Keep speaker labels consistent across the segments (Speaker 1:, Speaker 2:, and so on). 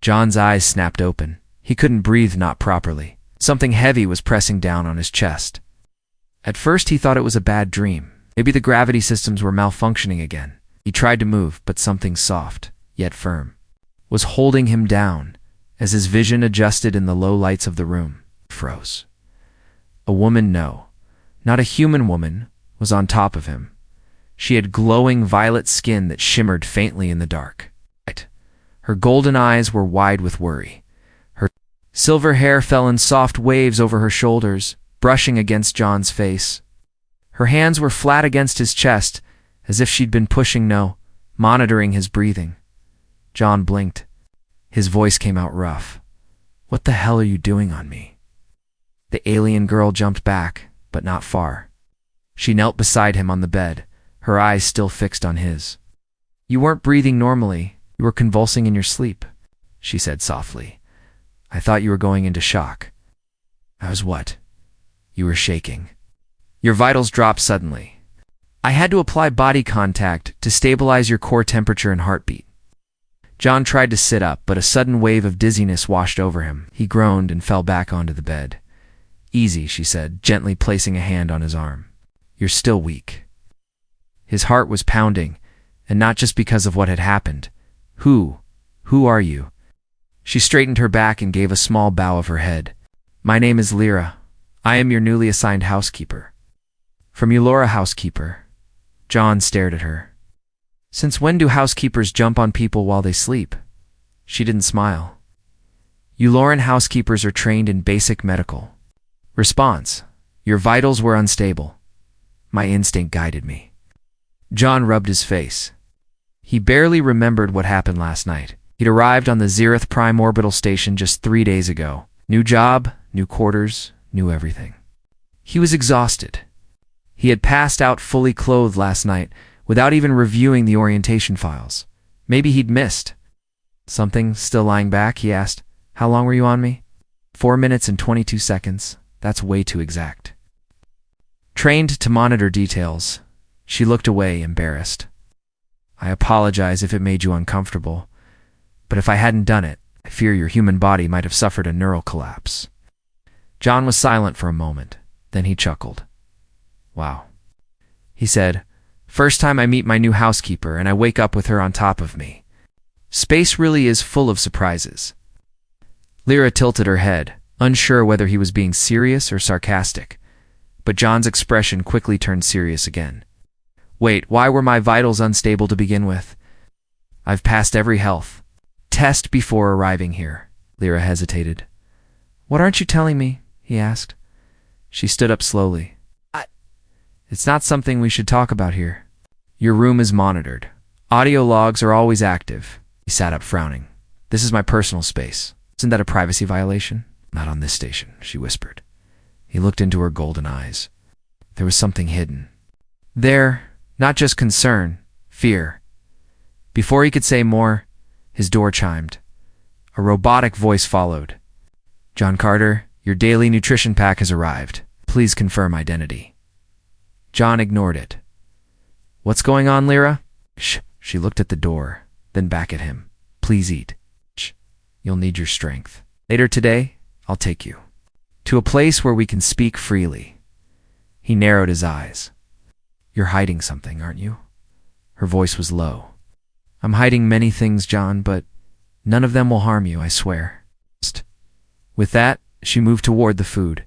Speaker 1: John's eyes snapped open. He couldn't breathe, not properly. Something heavy was pressing down on his chest. At first he thought it was a bad dream. Maybe the gravity systems were malfunctioning again. He tried to move, but something soft, yet firm, was holding him down. As his vision adjusted in the low lights of the room, froze. A woman, no, not a human woman, was on top of him. She had glowing violet skin that shimmered faintly in the dark. Her golden eyes were wide with worry. Her silver hair fell in soft waves over her shoulders, brushing against John's face. Her hands were flat against his chest, as if she'd been monitoring his breathing. John blinked. His voice came out rough. "What the hell are you doing on me?" The alien girl jumped back, but not far. She knelt beside him on the bed, her eyes still fixed on his. "You weren't breathing normally. You were convulsing in your sleep," she said softly. "I thought you were going into shock." "I was what?" "You were shaking. Your vitals dropped suddenly. I had to apply body contact to stabilize your core temperature and heartbeat." John tried to sit up, but a sudden wave of dizziness washed over him. He groaned and fell back onto the bed. "Easy," she said, gently placing a hand on his arm. "You're still weak." His heart was pounding, and not just because of what had happened. Who are you?" She straightened her back and gave a small bow of her head. "My name is Lyra. I am your newly assigned housekeeper." "From Ulora, housekeeper." John stared at her. "Since when do housekeepers jump on people while they sleep?" She didn't smile. "Uloran housekeepers are trained in basic medical." Response: "Your vitals were unstable. My instinct guided me." John rubbed his face. He barely remembered what happened last night. He'd arrived on the Zereth Prime orbital station just 3 days ago. New job, new quarters, new everything. He was exhausted. He had passed out fully clothed last night without even reviewing the orientation files. Maybe he'd missed something. Still lying back, he asked, "How long were you on me?" 4 minutes and 22 seconds. That's way too exact. Trained to monitor details. She looked away, embarrassed. "I apologize if it made you uncomfortable, but if I hadn't done it, I fear your human body might have suffered a neural collapse." John was silent for a moment. Then he chuckled. "Wow," he said. "First time I meet my new housekeeper and I wake up with her on top of me. Space really is full of surprises." Lyra tilted her head, unsure whether he was being serious or sarcastic, but John's expression quickly turned serious again. "Wait, why were my vitals unstable to begin with?" "I've passed every health test before arriving here." Lyra hesitated. "What aren't you telling me?" he asked. She stood up slowly. "It's not something we should talk about here. Your room is monitored. Audio logs are always active." He sat up, frowning. "This is my personal space. Isn't that a privacy violation?" "Not on this station," she whispered. He looked into her golden eyes. There was something hidden there, not just concern, fear. Before he could say more, his door chimed. A robotic voice followed. "John Carter, your daily nutrition pack has arrived. Please confirm identity." John ignored it. "What's going on, Lyra?" "Shh." She looked at the door, then back at him. "Please eat. Shh. You'll need your strength. Later today, I'll take you to a place where we can speak freely." He narrowed his eyes. "You're hiding something, aren't you?" Her voice was low. "I'm hiding many things, John, but none of them will harm you, I swear." With that, she moved toward the food.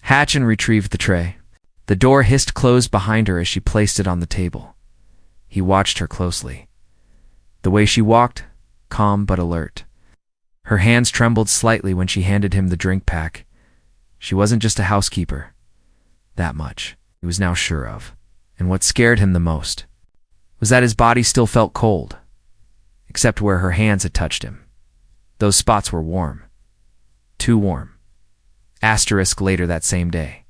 Speaker 1: Hatch and retrieved the tray. The door hissed closed behind her as she placed it on the table. He watched her closely. The way she walked, calm but alert. Her hands trembled slightly when she handed him the drink pack. She wasn't just a housekeeper. That much he was now sure of. And what scared him the most was that his body still felt cold, except where her hands had touched him. Those spots were warm. Too warm. Asterisk later that same day.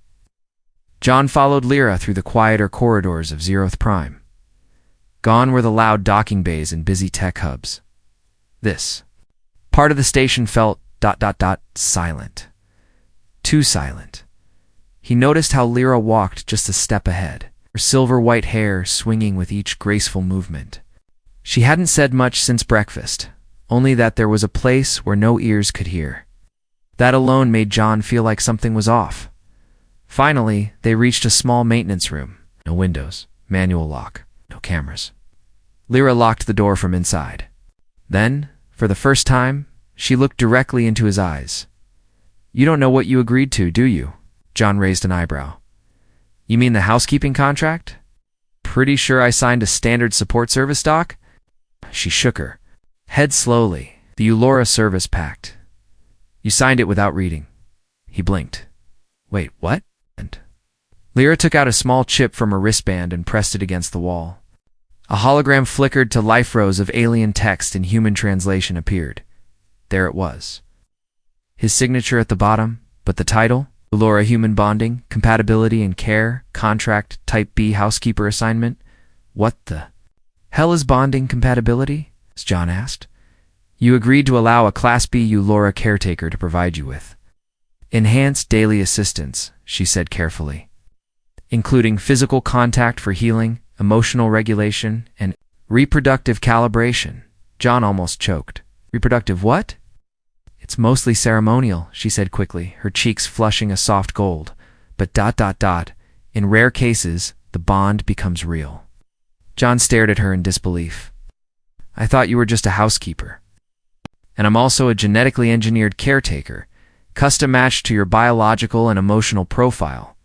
Speaker 1: John followed Lyra through the quieter corridors of Zereth Prime. Gone were the loud docking bays and busy tech hubs. This part of the station felt ... silent. Too silent. He noticed how Lyra walked just a step ahead, her silver-white hair swinging with each graceful movement. She hadn't said much since breakfast, only that there was a place where no ears could hear. That alone made John feel like something was off. Finally, they reached a small maintenance room. No windows, manual lock, no cameras. Lyra locked the door from inside. Then, for the first time, she looked directly into his eyes. "You don't know what you agreed to, do you?" John raised an eyebrow. "You mean the housekeeping contract? Pretty sure I signed a standard support service doc?" She shook her head slowly. "The Ulora service pact. You signed it without reading." He blinked. "Wait, what?" Lyra took out a small chip from her wristband and pressed it against the wall. A hologram flickered to life, rows of alien text in human translation appeared. There it was. His signature at the bottom, but the title? Ulora Human Bonding, Compatibility and Care, Contract, Type B Housekeeper Assignment. What the hell is bonding compatibility? John asked. "You agreed to allow a Class B Ulora caretaker to provide you with enhanced daily assistance," she said carefully, "including physical contact for healing, emotional regulation, and reproductive calibration." John almost choked. "Reproductive what?" "It's mostly ceremonial," she said quickly, her cheeks flushing a soft gold. "But ... in rare cases, the bond becomes real." John stared at her in disbelief. "I thought you were just a housekeeper." "And I'm also a genetically engineered caretaker, custom matched to your biological and emotional profile.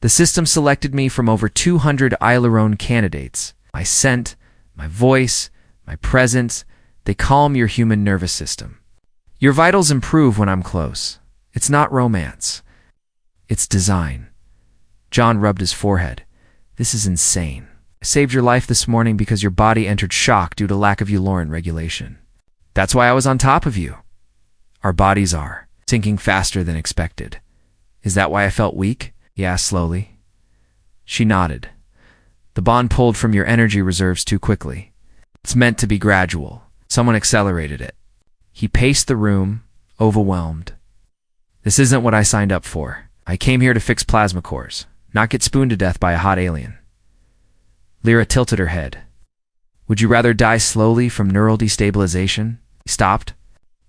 Speaker 1: The system selected me from over 200 Aileron candidates. My scent, my voice, my presence, they calm your human nervous system. Your vitals improve when I'm close. It's not romance. It's design." John rubbed his forehead. "This is insane. I saved your life this morning because your body entered shock due to lack of Uloran regulation. That's why I was on top of you. Our bodies are sinking faster than expected. Is that why I felt weak?" he asked slowly. She nodded. "The bond pulled from your energy reserves too quickly. It's meant to be gradual. Someone accelerated it." He paced the room, overwhelmed. "This isn't what I signed up for. I came here to fix plasma cores, not get spooned to death by a hot alien." Lyra tilted her head. "Would you rather die slowly from neural destabilization?" He stopped.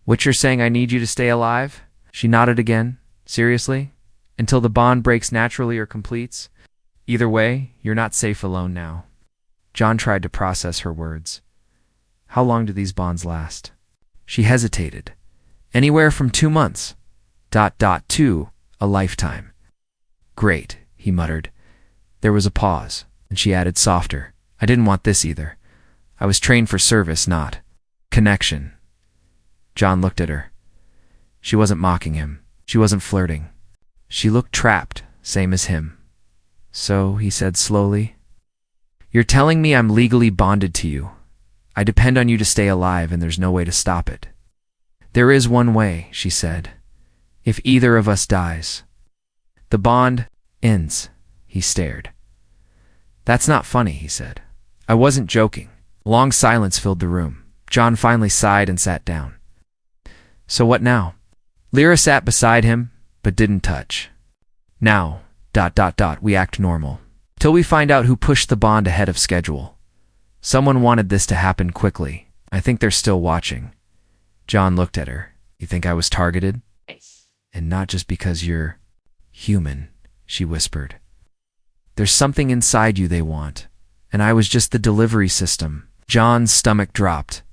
Speaker 1: "What you're saying, I need you to stay alive?" She nodded again, seriously. "Until the bond breaks naturally or completes? Either way, you're not safe alone now." John tried to process her words. "How long do these bonds last?" She hesitated. "Anywhere from 2 months. ... to a lifetime." "Great," he muttered. There was a pause, and she added softer, "I didn't want this either. I was trained for service, not connection." John looked at her. She wasn't mocking him. She wasn't flirting. She looked trapped, same as him. "So," he said slowly, "you're telling me I'm legally bonded to you. I depend on you to stay alive, and there's no way to stop it." "There is one way," she said. "If either of us dies, the bond ends." He stared. "That's not funny," he said. "I wasn't joking." A long silence filled the room. John finally sighed and sat down. "So what now?" Lyra sat beside him, but didn't touch. "Now, ... we act normal. Till we find out who pushed the bond ahead of schedule. Someone wanted this to happen quickly. I think they're still watching." John looked at her. "You think I was targeted?" "And not just because you're human," she whispered. "There's something inside you they want, and I was just the delivery system." John's stomach dropped.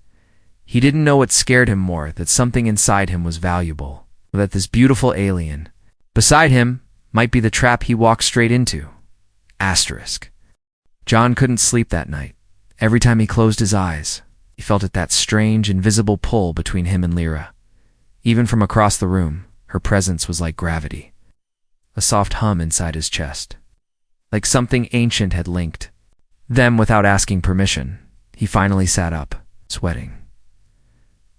Speaker 1: He didn't know what scared him more, that something inside him was valuable, or that this beautiful alien beside him might be the trap he walked straight into. Asterisk. John couldn't sleep that night. Every time he closed his eyes, he felt that strange, invisible pull between him and Lyra. Even from across the room, her presence was like gravity. A soft hum inside his chest. Like something ancient had linked them without asking permission. He finally sat up, sweating.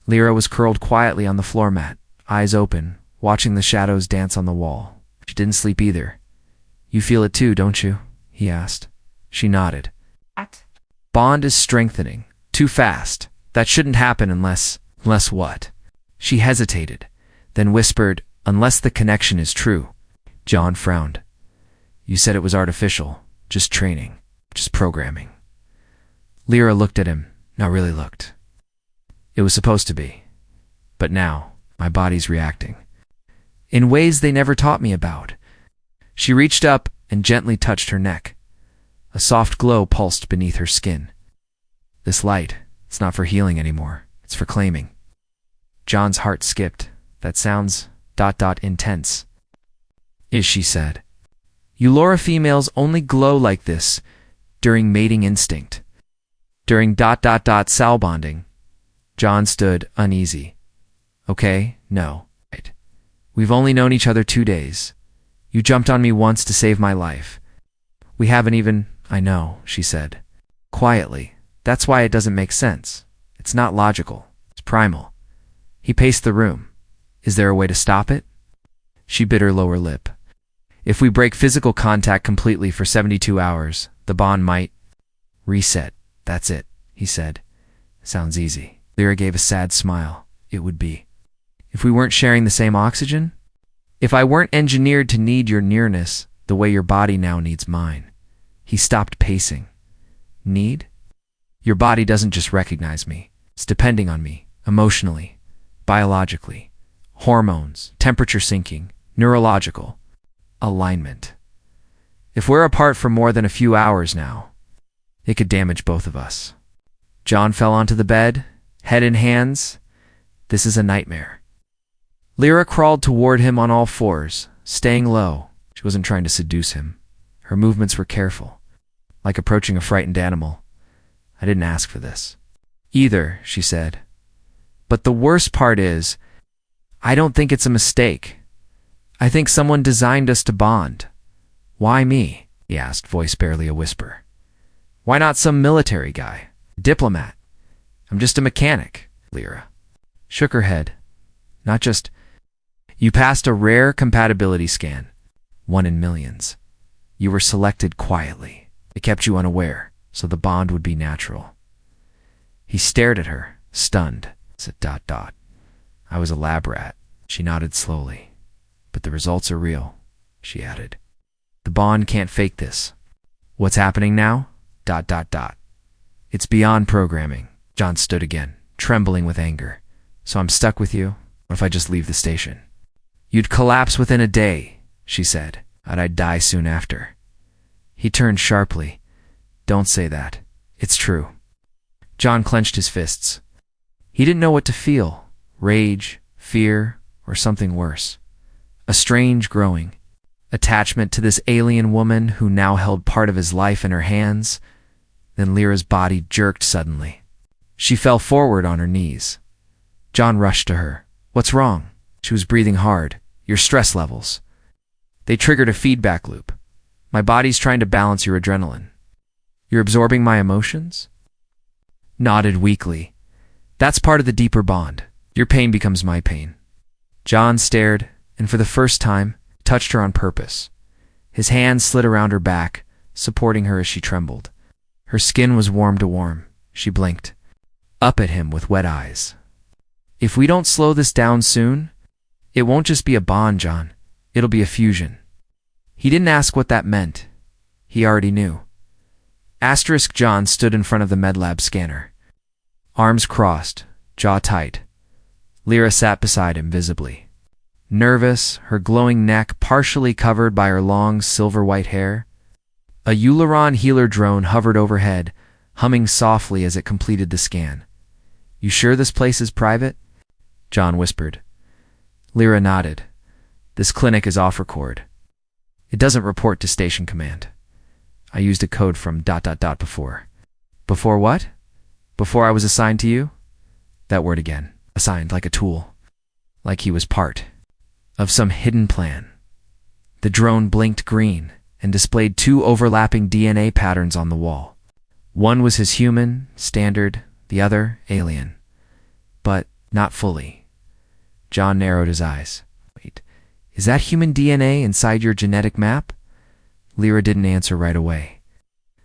Speaker 1: Lyra was curled quietly on the floor mat, eyes open, watching the shadows dance on the wall. She didn't sleep either. "You feel it too, don't you?" he asked. She nodded. "Bond is strengthening. Too fast. That shouldn't happen unless what?" She hesitated, then whispered, "Unless the connection is true." John frowned. "You said it was artificial, just training, just programming." Lyra looked at him, now really looked. It was supposed to be. But now, my body's reacting. In ways they never taught me about. She reached up and gently touched her neck. A soft glow pulsed beneath her skin. This light, it's not for healing anymore. It's for claiming. John's heart skipped. That sounds ... intense. She said. Ulora females only glow like this during mating instinct. During ... cell bonding. John stood uneasy. Okay, no. Right. We've only known each other 2 days. You jumped on me once to save my life. We haven't even... I know, she said. Quietly. That's why it doesn't make sense. It's not logical. It's primal. He paced the room. Is there a way to stop it? She bit her lower lip. If we break physical contact completely for 72 hours, the bond might... Reset. That's it, he said. Sounds easy. Lyra gave a sad smile. It would be. If we weren't sharing the same oxygen? If I weren't engineered to need your nearness the way your body now needs mine. He stopped pacing. Need? Your body doesn't just recognize me. It's depending on me, emotionally, biologically, hormones, temperature syncing, neurological, alignment. If we're apart for more than a few hours now, it could damage both of us. John fell onto the bed, head in hands. This is a nightmare. Lyra crawled toward him on all fours, staying low. She wasn't trying to seduce him. Her movements were careful, like approaching a frightened animal. I didn't ask for this. Either, she said. But the worst part is, I don't think it's a mistake. I think someone designed us to bond. Why me? He asked, voice barely a whisper. Why not some military guy? Diplomat? I'm just a mechanic, Lyra shook her head. Not just... You passed a rare compatibility scan. 1 in millions. You were selected quietly. It kept you unaware, so the bond would be natural. He stared at her, stunned. Said ... I was a lab rat. She nodded slowly. But the results are real, she added. The bond can't fake this. What's happening now? ... It's beyond programming. John stood again, trembling with anger. So I'm stuck with you? What if I just leave the station? You'd collapse within a day, she said, and I'd die soon after. He turned sharply. Don't say that. It's true. John clenched his fists. He didn't know what to feel. Rage, fear, or something worse. A strange growing attachment to this alien woman who now held part of his life in her hands. Then Lyra's body jerked suddenly. She fell forward on her knees. John rushed to her. What's wrong? She was breathing hard. Your stress levels. They triggered a feedback loop. My body's trying to balance your adrenaline. You're absorbing my emotions? Nodded weakly. That's part of the deeper bond. Your pain becomes my pain. John stared, and for the first time, touched her on purpose. His hand slid around her back, supporting her as she trembled. Her skin was warm to warm. She blinked. Up at him with wet eyes. If we don't slow this down soon, it won't just be a bond, John. It'll be a fusion. He didn't ask what that meant. He already knew. Asterisk John stood in front of the medlab scanner. Arms crossed, jaw tight. Lyra sat beside him visibly. Nervous, her glowing neck partially covered by her long silver-white hair. A Ulora healer drone hovered overhead, humming softly as it completed the scan. You sure this place is private? John whispered. Lyra nodded. This clinic is off record. It doesn't report to station command. I used a code from ... before. Before what? Before I was assigned to you? That word again. Assigned, like a tool. Like he was part of some hidden plan. The drone blinked green and displayed 2 overlapping DNA patterns on the wall. One was his human, standard, the other, alien. But not fully. John narrowed his eyes. Wait, is that human DNA inside your genetic map? Lyra didn't answer right away.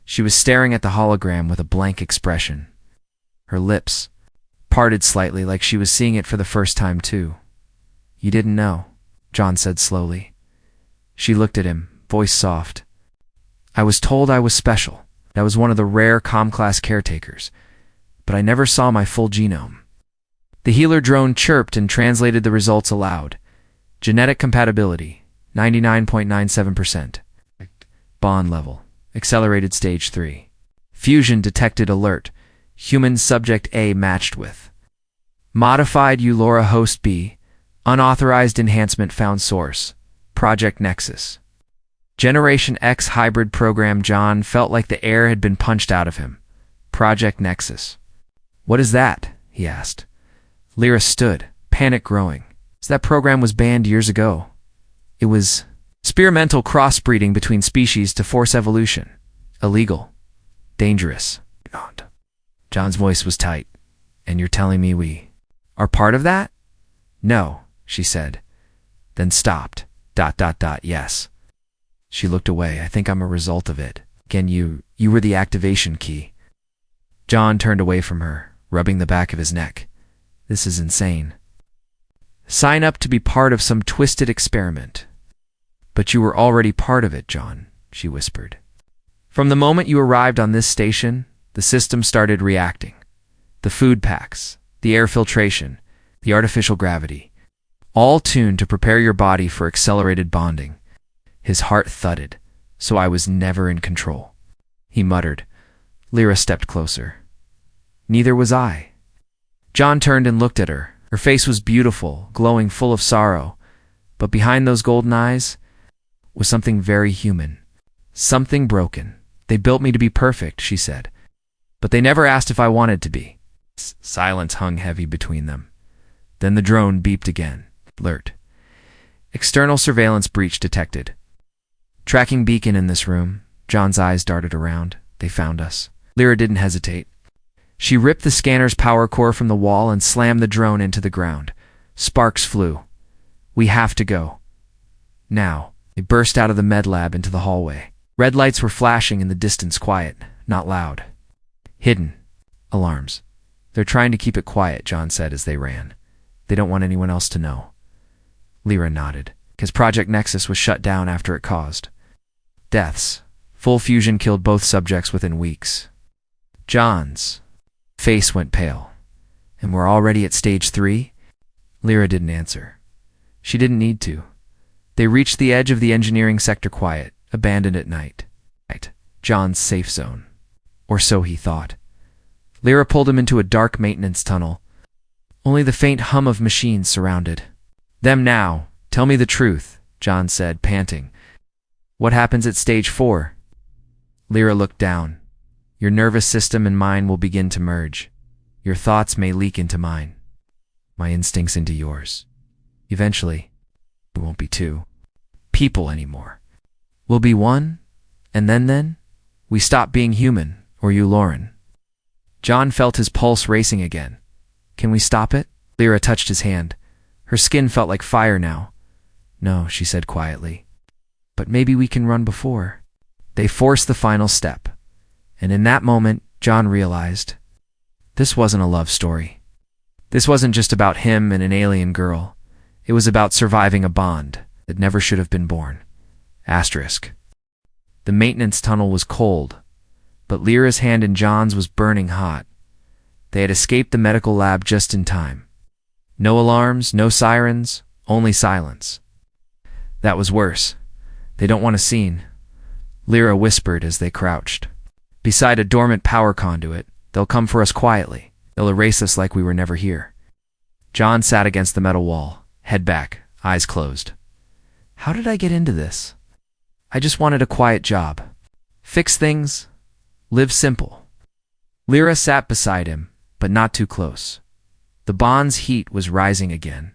Speaker 1: She was staring at the hologram with a blank expression. Her lips parted slightly like she was seeing it for the first time too. You didn't know, John said slowly. She looked at him, voice soft. I was told I was special. I was one of the rare Com class caretakers, but I never saw my full genome. The healer drone chirped and translated the results aloud. Genetic compatibility, 99.97%. Bond level, accelerated stage 3. Fusion detected alert. Human subject A matched with. Modified Ulora host B. Unauthorized enhancement found source. Project Nexus. Generation X hybrid program. John felt like the air had been punched out of him. Project Nexus. What is that? He asked. Lyra stood, panic growing. That program was banned years ago. It was experimental crossbreeding between species to force evolution. Illegal. Dangerous. John's voice was tight. And you're telling me we are part of that? No, she said. Then stopped. ... Yes. She looked away. I think I'm a result of it. Again, you were the activation key. John turned away from her, rubbing the back of his neck. This is insane. Sign up to be part of some twisted experiment. But you were already part of it, John, she whispered. From the moment you arrived on this station, the system started reacting. The food packs, the air filtration, the artificial gravity, all tuned to prepare your body for accelerated bonding. His heart thudded, so I was never in control. He muttered. Lyra stepped closer. Neither was I. John turned and looked at her. Her face was beautiful, glowing, full of sorrow, but behind those golden eyes was something very human. Something broken. They built me to be perfect, she said, but they never asked if I wanted to be. Silence hung heavy between them. Then the drone beeped again. Alert. External surveillance breach detected. Tracking beacon in this room. John's eyes darted around. They found us. Lyra didn't hesitate. She ripped the scanner's power core from the wall and slammed the drone into the ground. Sparks flew. We have to go. Now. They burst out of the med lab into the hallway. Red lights were flashing in the distance, quiet, not loud. Hidden. Alarms. They're trying to keep it quiet, John said as they ran. They don't want anyone else to know. Lyra nodded, because Project Nexus was shut down after it caused deaths. Full fusion killed both subjects within weeks. John's face went pale. And we're already at stage 3? Lyra didn't answer. She didn't need to. They reached the edge of the engineering sector quiet, abandoned at night. John's safe zone. Or so he thought. Lyra pulled him into a dark maintenance tunnel. Only the faint hum of machines surrounded them now. Tell me the truth, John said, panting. What happens at stage 4? Lyra looked down. Your nervous system and mine will begin to merge. Your thoughts may leak into mine. My instincts into yours. Eventually, we won't be two people anymore. We'll be one, and then, we stop being human, or Uloran. John felt his pulse racing again. Can we stop it? Lyra touched his hand. Her skin felt like fire now. No, she said quietly. But maybe we can run before. They forced the final step. And in that moment, John realized this wasn't a love story. This wasn't just about him and an alien girl. It was about surviving a bond that never should have been born. Asterisk. The maintenance tunnel was cold, but Lyra's hand in John's was burning hot. They had escaped the medical lab just in time. No alarms, no sirens, only silence. That was worse. They don't want a scene, Lyra whispered as they crouched. Beside a dormant power conduit, they'll come for us quietly. They'll erase us like we were never here. John sat against the metal wall, head back, eyes closed. How did I get into this? I just wanted a quiet job. Fix things. Live simple. Lyra sat beside him, but not too close. The bond's heat was rising again.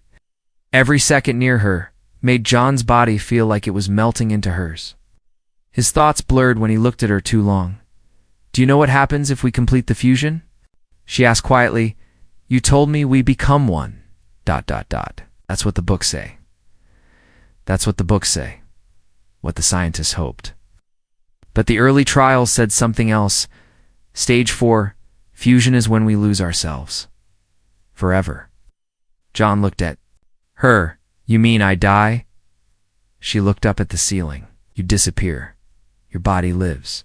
Speaker 1: Every second near her made John's body feel like it was melting into hers. His thoughts blurred when he looked at her too long. Do you know what happens if we complete the fusion? She asked quietly. You told me we become one. ... That's what the books say. That's what the books say. What the scientists hoped. But the early trials said something else. Stage 4, fusion is when we lose ourselves. Forever. John looked at her. You mean I die? She looked up at the ceiling. You disappear. Your body lives.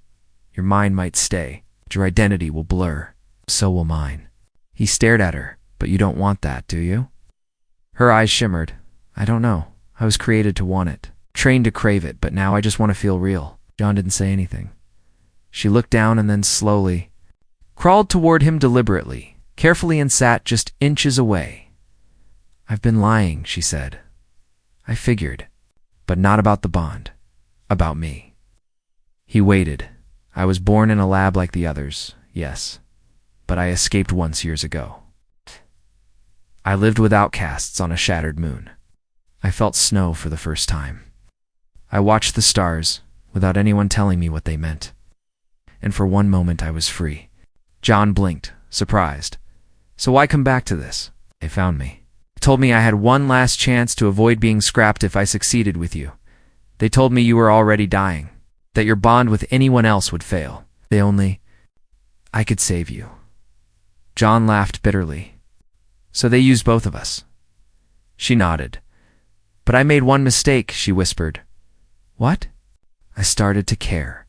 Speaker 1: Your mind might stay, but your identity will blur. So will mine. He stared at her, But you don't want that, do you? Her eyes shimmered. I don't know. I was created to want it, trained to crave it, but now I just want to feel real. John didn't say anything. She looked down and then slowly crawled toward him deliberately, carefully, and sat just inches away. I've been lying, she said. I figured, but not about the bond, about me. He waited. I was born in a lab like the others, yes, but I escaped once years ago. I lived with outcasts on a shattered moon. I felt snow for the first time. I watched the stars without anyone telling me what they meant. And for one moment I was free. John blinked, surprised. So why come back to this? They found me. Told me I had one last chance to avoid being scrapped if I succeeded with you. They told me you were already dying, that your bond with anyone else would fail. I could save you. John laughed bitterly. So they used both of us. She nodded. But I made one mistake, she whispered. What? I started to care.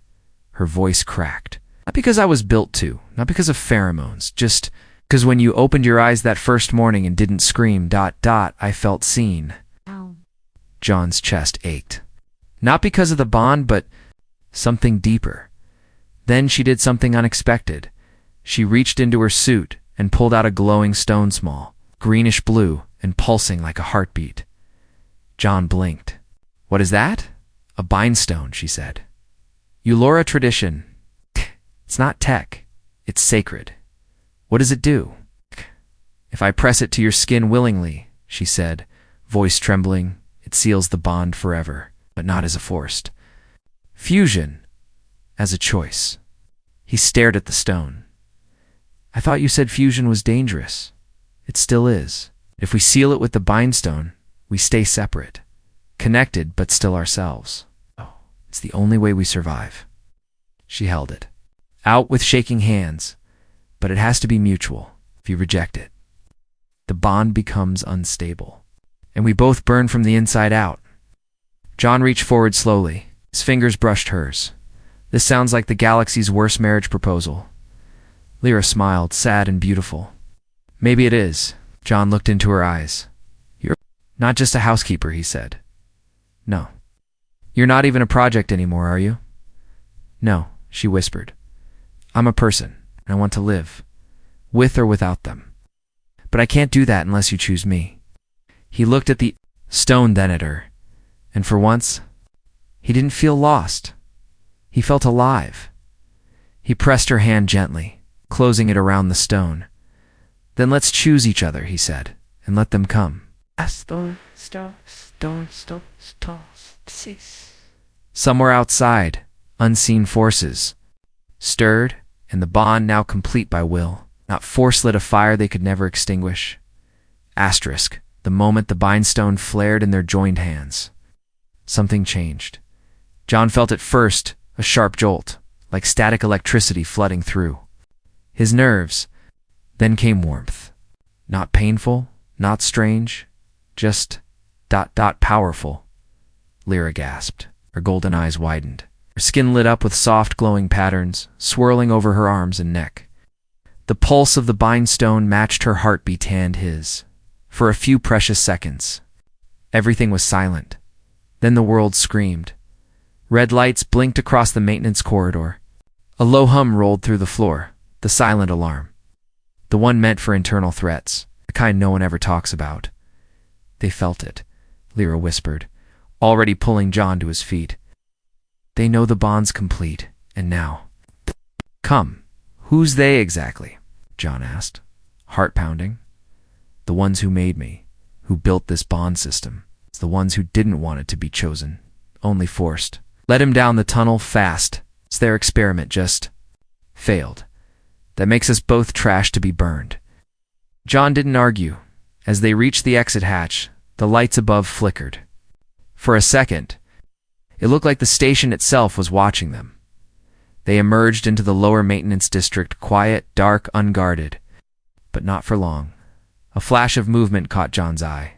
Speaker 1: Her voice cracked. Not because I was built to, not because of pheromones, just because when you opened your eyes that first morning and didn't scream, ... I felt seen.
Speaker 2: Ow.
Speaker 1: John's chest ached. Not because of the bond, but something deeper. Then she did something unexpected. She reached into her suit and pulled out a glowing stone, small, greenish blue, and pulsing like a heartbeat. John blinked. What is that? A bindstone, she said. Ulora tradition. It's not tech. It's sacred. What does it do? If I press it to your skin willingly, she said, voice trembling, it seals the bond forever, but not as a forced fusion, as a choice. He stared at the stone. I thought you said fusion was dangerous. It still is. If we seal it with the bindstone, we stay separate, connected but still ourselves. Oh, it's the only way we survive. She held it out with shaking hands, but it has to be mutual. If you reject it, the bond becomes unstable, and we both burn from the inside out. John reached forward slowly. His fingers brushed hers. This sounds like the galaxy's worst marriage proposal. Lyra smiled, sad and beautiful. Maybe it is. John looked into her eyes. You're not just a housekeeper, he said. No. You're not even a project anymore, are you? No, she whispered. I'm a person, and I want to live, with or without them. But I can't do that unless you choose me. He looked at the stone, then at her, and for once, he didn't feel lost. He felt alive. He pressed her hand gently, closing it around the stone. Then let's choose each other, he said, and let them come. Somewhere outside, unseen forces stirred, and the bond, now complete by will, not force, lit a fire they could never extinguish. Asterisk, the moment the bindstone flared in their joined hands. Something changed. John felt at first a sharp jolt, like static electricity flooding through his nerves. Then came warmth. Not painful, not strange, just ... powerful. Lyra gasped. Her golden eyes widened. Her skin lit up with soft glowing patterns, swirling over her arms and neck. The pulse of the bindstone matched her heartbeat and his. For a few precious seconds, everything was silent. Then the world screamed. Red lights blinked across the maintenance corridor. A low hum rolled through the floor, the silent alarm. The one meant for internal threats, the kind no one ever talks about. They felt it, Lyra whispered, already pulling John to his feet. They know the bond's complete, and now. Come, who's they exactly? John asked, heart pounding. The ones who made me, who built this bond system. It's the ones who didn't want it to be chosen, only forced. Let him down the tunnel fast. It's their experiment just failed. That makes us both trash to be burned. John didn't argue. As they reached the exit hatch, the lights above flickered. For a second, it looked like the station itself was watching them. They emerged into the lower maintenance district, quiet, dark, unguarded. But not for long. A flash of movement caught John's eye.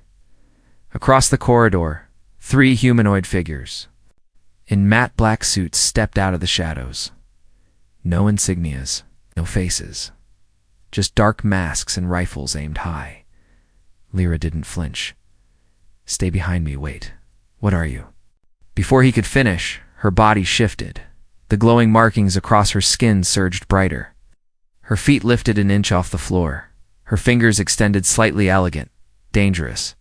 Speaker 1: Across the corridor, 3 humanoid figures in matte black suits stepped out of the shadows. No insignias, no faces. just dark masks and rifles aimed high. Lyra didn't flinch. "Stay behind me, wait. What are you?" Before he could finish, her body shifted. The glowing markings across her skin surged brighter. Her feet lifted an inch off the floor. Her fingers extended slightly elegant, dangerous.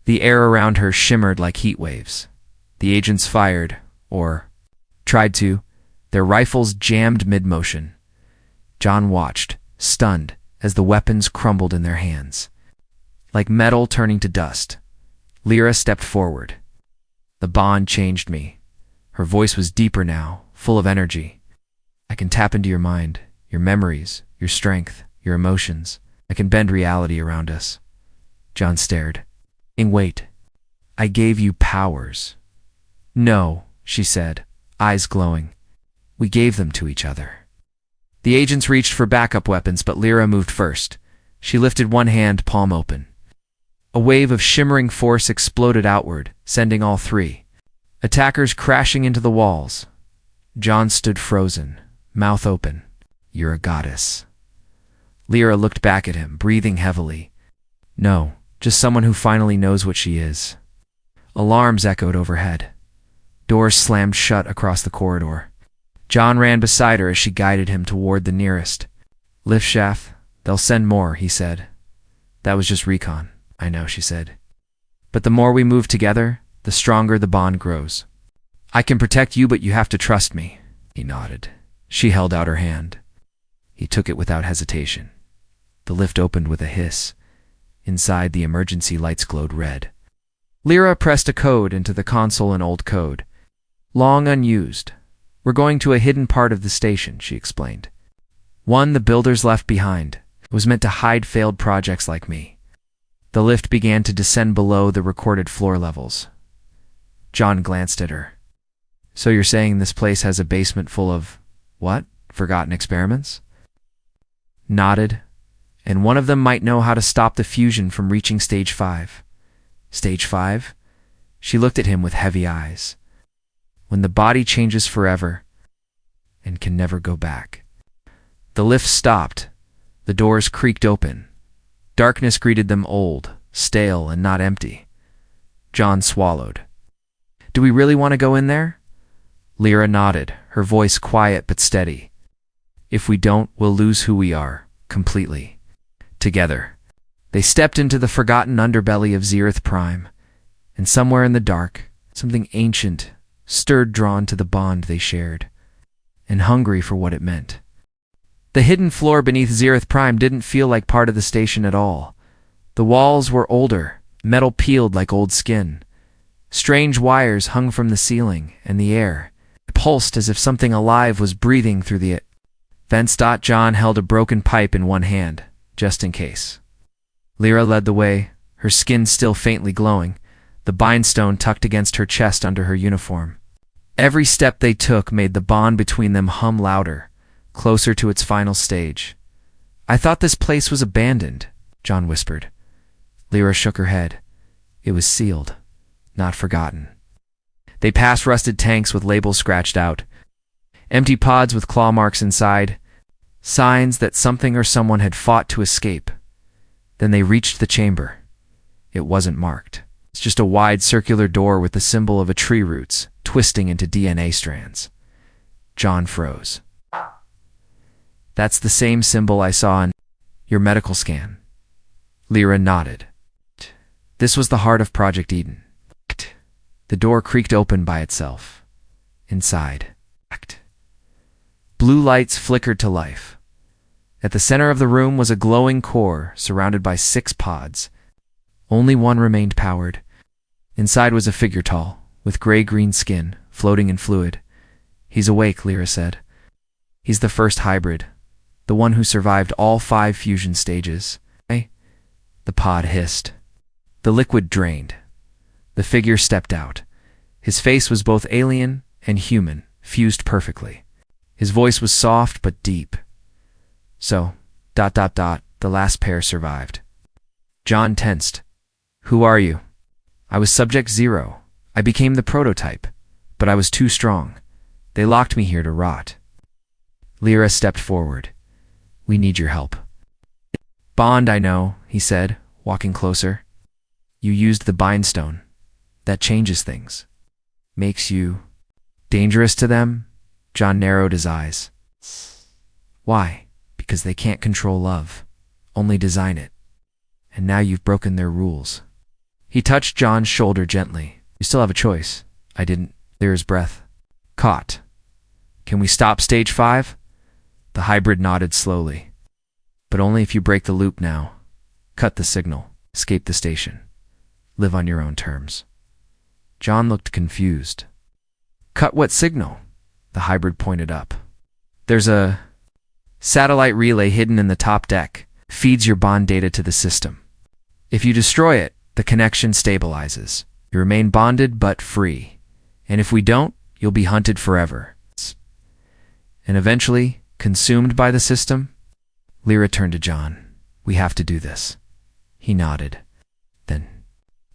Speaker 1: The air around her shimmered like heat waves. The agents fired, or tried to, their rifles jammed mid-motion. John watched, stunned, as the weapons crumbled in their hands. Like metal turning to dust, Lyra stepped forward. "The bond changed me." Her voice was deeper now, full of energy. "I can tap into your mind, your memories, your strength, your emotions. I can bend reality around us." John stared. "Wait. I gave you powers." "No," she said, eyes glowing. "We gave them to each other." The agents reached for backup weapons, but Lyra moved first. She lifted one hand, palm open. A wave of shimmering force exploded outward, sending all three attackers crashing into the walls. John stood frozen, mouth open. "You're a goddess." Lyra looked back at him, breathing heavily. "No, just someone who finally knows what she is." Alarms echoed overhead. Doors slammed shut across the corridor. John ran beside her as she guided him toward the nearest lift shaft. "They'll send more," he said. "That was just recon." "I know," she said. "But the more we move together, the stronger the bond grows." "I can protect you, but you have to trust me." He nodded. She held out her hand. He took it without hesitation. The lift opened with a hiss. Inside, the emergency lights glowed red. Lyra pressed a code into the console, an old code. "Long unused. We're going to a hidden part of the station," she explained. "One the builders left behind. It was meant to hide failed projects like me." The lift began to descend below the recorded floor levels. John glanced at her. "So you're saying this place has a basement full of, what, forgotten experiments?" Nodded. "And one of them might know how to stop the fusion from reaching stage 5. "Stage 5? She looked at him with heavy eyes. "When the body changes forever and can never go back." The lift stopped. The doors creaked open. Darkness greeted them, old, stale, and not empty. John swallowed. "Do we really want to go in there?" Lyra nodded, her voice quiet but steady. "If we don't, we'll lose who we are, completely." Together, they stepped into the forgotten underbelly of Zereth Prime, and somewhere in the dark, something ancient stirred, drawn to the bond they shared, and hungry for what it meant. The hidden floor beneath Zereth Prime didn't feel like part of the station at all. The walls were older, metal peeled like old skin. Strange wires hung from the ceiling, and the air pulsed as if something alive was breathing through the vents. John held a broken pipe in one hand, just in case. Lyra led the way, her skin still faintly glowing, the bindstone tucked against her chest under her uniform. Every step they took made the bond between them hum louder, closer to its final stage. "I thought this place was abandoned," John whispered. Lyra shook her head. It was sealed, not forgotten. They passed rusted tanks with labels scratched out, empty pods with claw marks inside, signs that something or someone had fought to escape. Then they reached the chamber. It wasn't marked. It's just a wide circular door with the symbol of a tree roots twisting into DNA strands. John froze. "That's the same symbol I saw in your medical scan." Lyra nodded. This was the heart of Project Eden. The door creaked open by itself. Inside, blue lights flickered to life. At the center of the room was a glowing core surrounded by 6 pods. Only one remained powered. Inside was a figure tall, with gray-green skin, floating in fluid. "He's awake," Lyra said. "He's the first hybrid, the one who survived all 5 fusion stages." The pod hissed. The liquid drained. The figure stepped out. His face was both alien and human, fused perfectly. His voice was soft but deep. "So, the last pair survived." John tensed. "Who are you?" "I was Subject 0. I became the prototype, but I was too strong. They locked me here to rot." Lyra stepped forward. "We need your help." Bond, I know, he said, walking closer. You used the bindstone. That changes things. Makes you dangerous to them? John narrowed his eyes. Why? Because they can't control love. Only design it. And now you've broken their rules. He touched John's shoulder gently. You still have a choice. I didn't. Clear his breath. Caught. Can we stop stage 5? The hybrid nodded slowly. But only if you break the loop now. Cut the signal. Escape the station. Live on your own terms. John looked confused. Cut what signal? The hybrid pointed up. There's a satellite relay hidden in the top deck. Feeds your bond data to the system. If you destroy it, the connection stabilizes. You remain bonded but free. And if we don't, you'll be hunted forever. And eventually, consumed by the system? Lyra turned to John. We have to do this. He nodded. Then,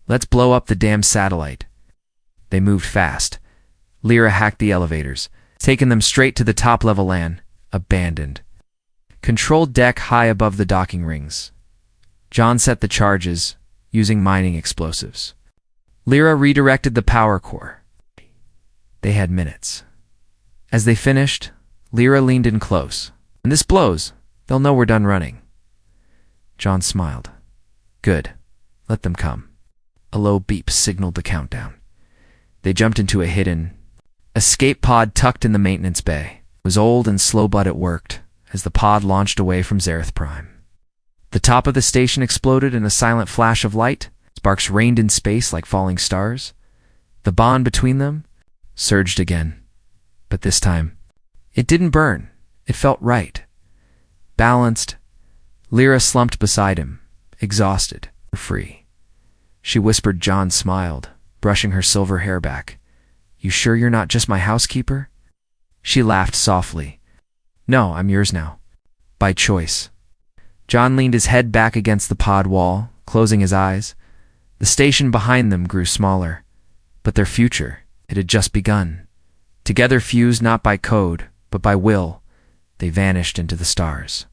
Speaker 1: let's blow up the damn satellite. They moved fast. Lyra hacked the elevators, taking them straight to the top-level LAN, abandoned. Control deck high above the docking rings. John set the charges, using mining explosives. Lyra redirected the power core. They had minutes. As they finished, Lyra leaned in close. When this blows, they'll know we're done running. John smiled. Good. Let them come. A low beep signaled the countdown. They jumped into a hidden escape pod tucked in the maintenance bay. It was old and slow, but it worked, as the pod launched away from Zareth Prime. The top of the station exploded in a silent flash of light. Sparks rained in space like falling stars. The bond between them surged again. But this time, it didn't burn. It felt right. Balanced. Lyra slumped beside him, exhausted, free. She whispered. John smiled, brushing her silver hair back. You sure you're not just my housekeeper? She laughed softly. No, I'm yours now. By choice. John leaned his head back against the pod wall, closing his eyes. The station behind them grew smaller. But their future, it had just begun. Together fused not by code, but by will, they vanished into the stars.